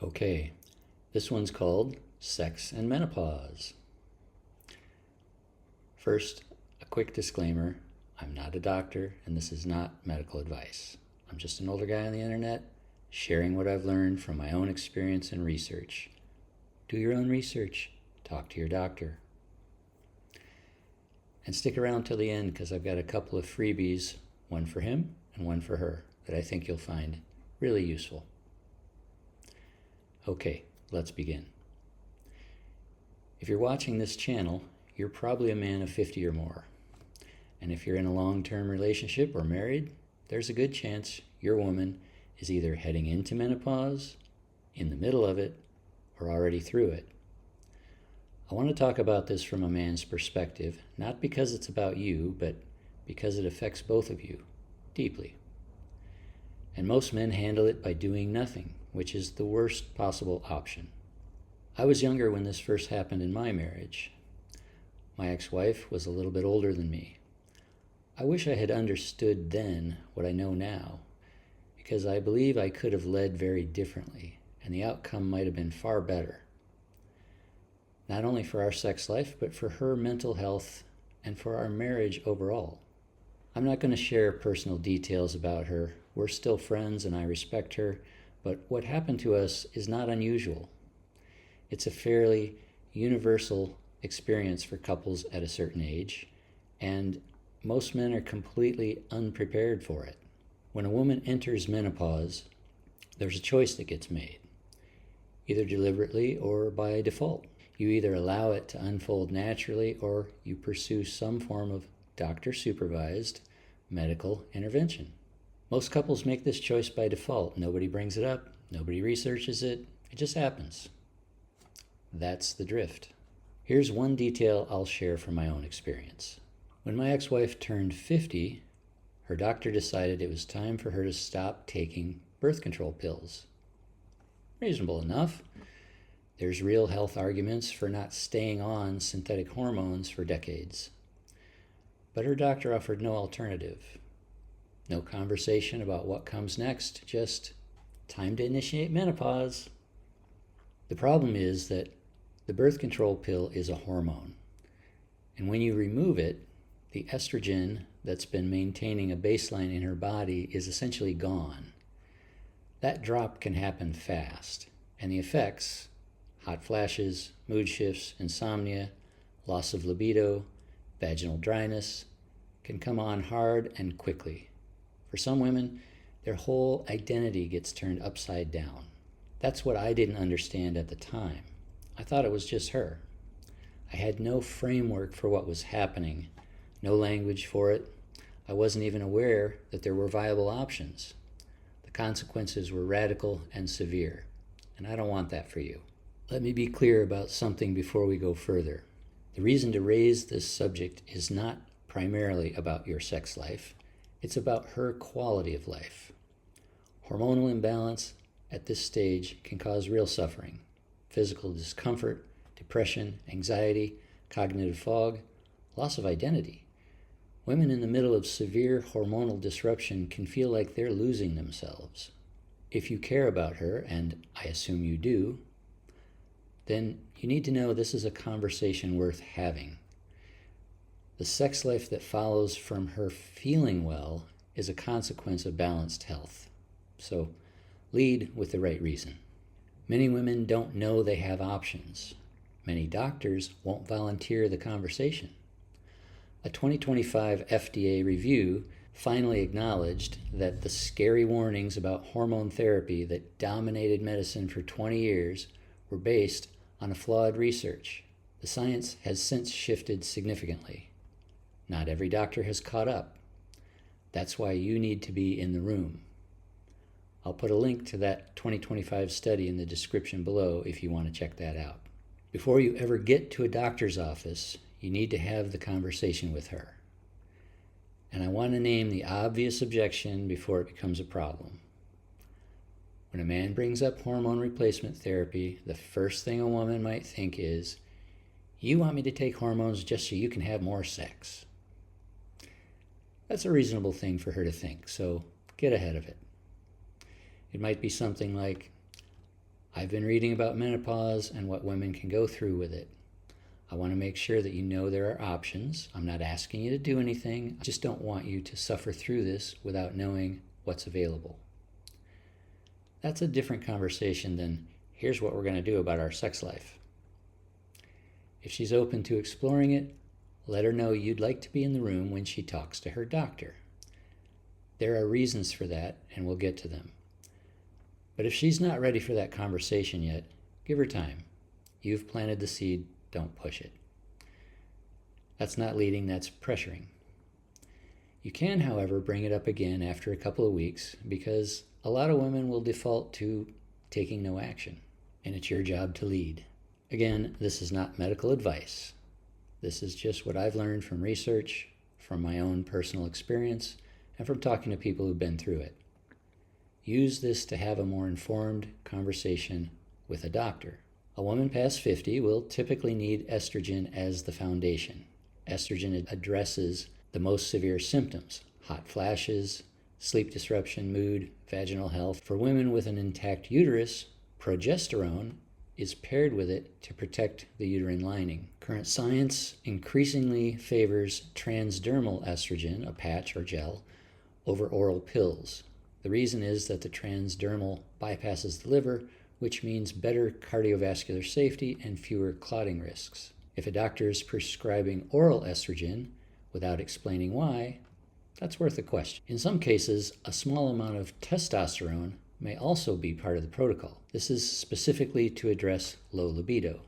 Okay, this one's called Sex and Menopause. First, a quick disclaimer. I'm not a doctor and this is not medical advice. I'm just an older guy on the internet sharing what I've learned from my own experience and research. Do your own research. Talk to your doctor. And stick around till the end because I've got a couple of freebies, one for him and one for her, that I think you'll find really useful. Okay, let's begin. If you're watching this channel, you're probably a man of 50 or more. And if you're in a long-term relationship or married, there's a good chance your woman is either heading into menopause, in the middle of it, or already through it. I want to talk about this from a man's perspective, not because it's about you, but because it affects both of you deeply. And most men handle it by doing nothing, which is the worst possible option. I was younger when this first happened in my marriage. My ex-wife was a little bit older than me. I wish I had understood then what I know now, because I believe I could have led very differently, and the outcome might have been far better. Not only for our sex life, but for her mental health and for our marriage overall. I'm not going to share personal details about her. We're still friends and I respect her, but what happened to us is not unusual. It's a fairly universal experience for couples at a certain age, and most men are completely unprepared for it. When a woman enters menopause, there's a choice that gets made, either deliberately or by default. You either allow it to unfold naturally or you pursue some form of doctor-supervised medical intervention. Most couples make this choice by default. Nobody brings it up, nobody researches it, it just happens. That's the drift. Here's one detail I'll share from my own experience. When my ex-wife turned 50, her doctor decided it was time for her to stop taking birth control pills. Reasonable enough. There's real health arguments for not staying on synthetic hormones for decades. But her doctor offered no alternative. No conversation about what comes next, just time to initiate menopause. The problem is that the birth control pill is a hormone. And when you remove it, the estrogen that's been maintaining a baseline in her body is essentially gone. That drop can happen fast, and the effects, hot flashes, mood shifts, insomnia, loss of libido, vaginal dryness, can come on hard and quickly. For some women, their whole identity gets turned upside down. That's what I didn't understand at the time. I thought it was just her. I had no framework for what was happening, no language for it. I wasn't even aware that there were viable options. The consequences were radical and severe, and I don't want that for you. Let me be clear about something before we go further. The reason to raise this subject is not primarily about your sex life. It's about her quality of life. Hormonal imbalance at this stage can cause real suffering, physical discomfort, depression, anxiety, cognitive fog, loss of identity. Women in the middle of severe hormonal disruption can feel like they're losing themselves. If you care about her, and I assume you do, then you need to know this is a conversation worth having. The sex life that follows from her feeling well is a consequence of balanced health. So lead with the right reason. Many women don't know they have options. Many doctors won't volunteer the conversation. A 2025 FDA review finally acknowledged that the scary warnings about hormone therapy that dominated medicine for 20 years were based on a flawed research. The science has since shifted significantly. Not every doctor has caught up. That's why you need to be in the room. I'll put a link to that 2025 study in the description below if you want to check that out. Before you ever get to a doctor's office, you need to have the conversation with her. And I want to name the obvious objection before it becomes a problem. When a man brings up hormone replacement therapy, the first thing a woman might think is, "You want me to take hormones just so you can have more sex?" That's a reasonable thing for her to think, so get ahead of it. It might be something like, I've been reading about menopause and what women can go through with it. I want to make sure that you know there are options. I'm not asking you to do anything. I just don't want you to suffer through this without knowing what's available. That's a different conversation than, here's what we're going to do about our sex life. If she's open to exploring it, let her know you'd like to be in the room when she talks to her doctor. There are reasons for that, and we'll get to them. But if she's not ready for that conversation yet, give her time. You've planted the seed, don't push it. That's not leading, that's pressuring. You can, however, bring it up again after a couple of weeks because a lot of women will default to taking no action, and it's your job to lead. Again, this is not medical advice. This is just what I've learned from research, from my own personal experience, and from talking to people who've been through it. Use this to have a more informed conversation with a doctor. A woman past 50 will typically need estrogen as the foundation. Estrogen addresses the most severe symptoms: hot flashes, sleep disruption, mood, vaginal health. For women with an intact uterus, progesterone is paired with it to protect the uterine lining. Current science increasingly favors transdermal estrogen, a patch or gel, over oral pills. The reason is that the transdermal bypasses the liver, which means better cardiovascular safety and fewer clotting risks. If a doctor is prescribing oral estrogen without explaining why, that's worth a question. In some cases, a small amount of testosterone may also be part of the protocol. This is specifically to address low libido,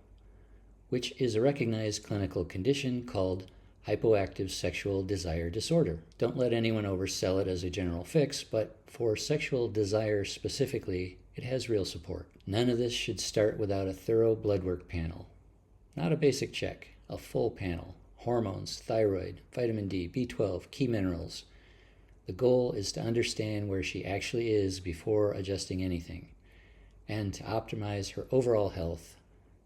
which is a recognized clinical condition called hypoactive sexual desire disorder. Don't let anyone oversell it as a general fix, but for sexual desire specifically, it has real support. None of this should start without a thorough blood work panel. Not a basic check, a full panel. Hormones, thyroid, vitamin D, B12, key minerals. The goal is to understand where she actually is before adjusting anything, and to optimize her overall health,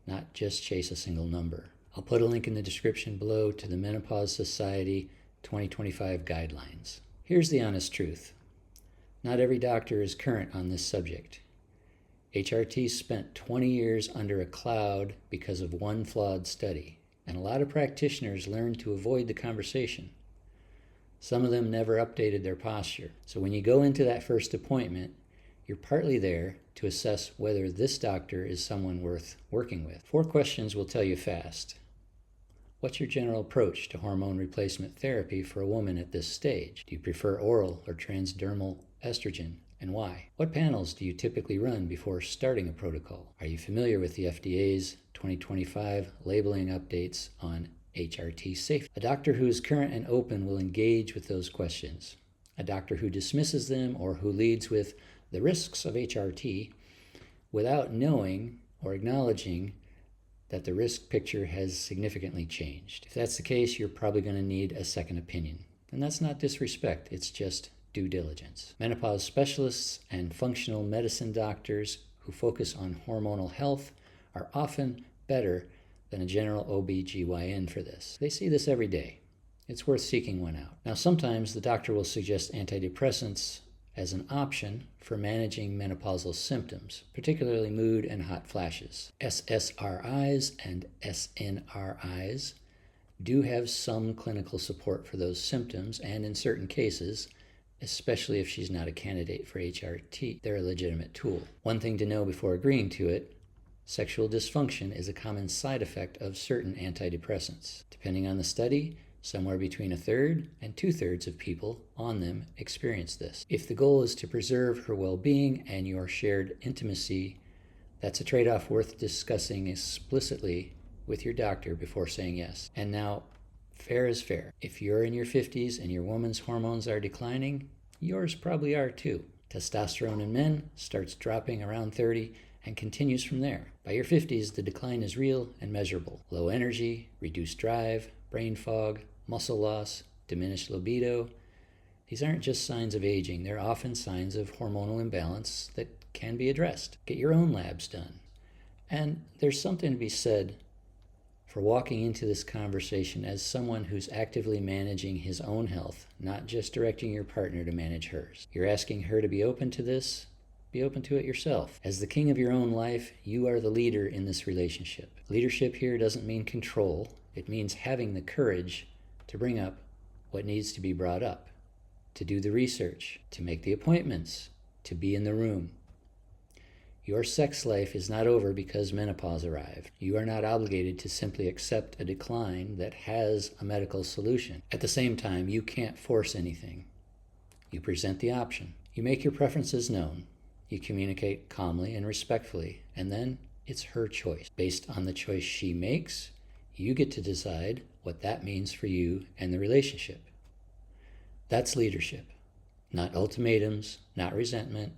not just chase a single number. I'll put a link in the description below to the Menopause Society 2025 guidelines. Here's the honest truth. Not every doctor is current on this subject. HRT spent 20 years under a cloud because of one flawed study, and a lot of practitioners learned to avoid the conversation. Some of them never updated their posture. So when you go into that first appointment, you're partly there to assess whether this doctor is someone worth working with. 4 questions will tell you fast. What's your general approach to hormone replacement therapy for a woman at this stage? Do you prefer oral or transdermal estrogen, and why? What panels do you typically run before starting a protocol? Are you familiar with the FDA's 2025 labeling updates on HRT safety? A doctor who is current and open will engage with those questions. A doctor who dismisses them or who leads with the risks of HRT without knowing or acknowledging that the risk picture has significantly changed. If that's the case, you're probably going to need a second opinion. And that's not disrespect, it's just due diligence. Menopause specialists and functional medicine doctors who focus on hormonal health are often better than a general OB/GYN for this. They see this every day. It's worth seeking one out. Now, sometimes the doctor will suggest antidepressants as an option for managing menopausal symptoms, particularly mood and hot flashes. SSRIs and SNRIs do have some clinical support for those symptoms, and in certain cases, especially if she's not a candidate for HRT, they're a legitimate tool. One thing to know before agreeing to it: sexual dysfunction is a common side effect of certain antidepressants. Depending on the study, somewhere between 1/3 and 2/3 of people on them experience this. If the goal is to preserve her well-being and your shared intimacy, that's a trade-off worth discussing explicitly with your doctor before saying yes. And now, fair is fair. If you're in your 50s and your woman's hormones are declining, yours probably are too. Testosterone in men starts dropping around 30 and continues from there. By your 50s, the decline is real and measurable. Low energy, reduced drive, brain fog, muscle loss, diminished libido. These aren't just signs of aging. They're often signs of hormonal imbalance that can be addressed. Get your own labs done. And there's something to be said for walking into this conversation as someone who's actively managing his own health, not just directing your partner to manage hers. You're asking her to be open to this, Be open to it yourself. As the king of your own life, you are the leader in this relationship. Leadership here doesn't mean control. It means having the courage to bring up what needs to be brought up, to do the research, to make the appointments, to be in the room. Your sex life is not over because menopause arrived. You are not obligated to simply accept a decline that has a medical solution. At the same time, you can't force anything. You present the option. You make your preferences known. You communicate calmly and respectfully, and then it's her choice. Based on the choice she makes, you get to decide what that means for you and the relationship. That's leadership. Not ultimatums, not resentment,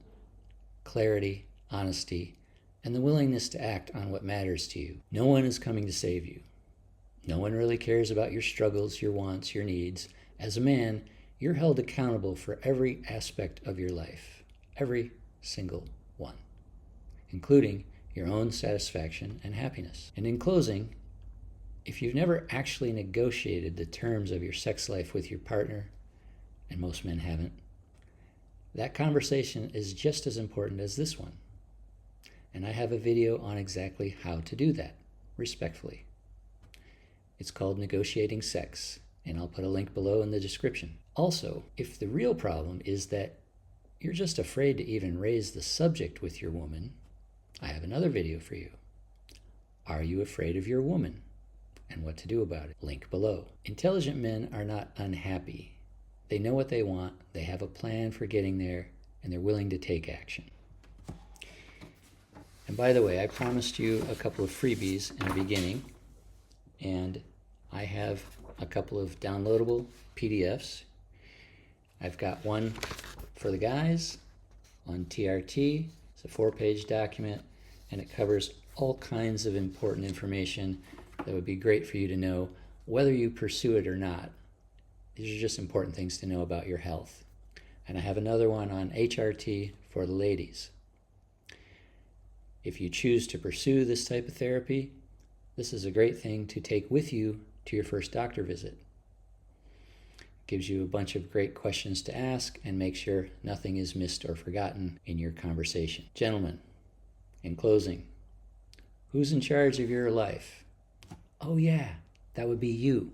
clarity, honesty, and the willingness to act on what matters to you. No one is coming to save you. No one really cares about your struggles, your wants, your needs. As a man, you're held accountable for every aspect of your life, every single one, including your own satisfaction and happiness. And in closing, if you've never actually negotiated the terms of your sex life with your partner, and most men haven't, that conversation is just as important as this one. And I have a video on exactly how to do that, respectfully. It's called Negotiating Sex, and I'll put a link below in the description. Also, if the real problem is that you're just afraid to even raise the subject with your woman, I have another video for you. Are you afraid of your woman? And what to do about it? Link below. Intelligent men are not unhappy. They know what they want, they have a plan for getting there, and they're willing to take action. And by the way, I promised you a couple of freebies in the beginning, and I have a couple of downloadable PDFs. I've got one for the guys on TRT. It's a 4-page document, and it covers all kinds of important information that would be great for you to know whether you pursue it or not. These are just important things to know about your health. And I have another one on HRT for the ladies. If you choose to pursue this type of therapy, this is a great thing to take with you to your first doctor visit. Gives you a bunch of great questions to ask and make sure nothing is missed or forgotten in your conversation. Gentlemen, in closing, who's in charge of your life? Oh yeah, that would be you.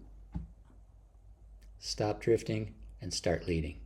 Stop drifting and start leading.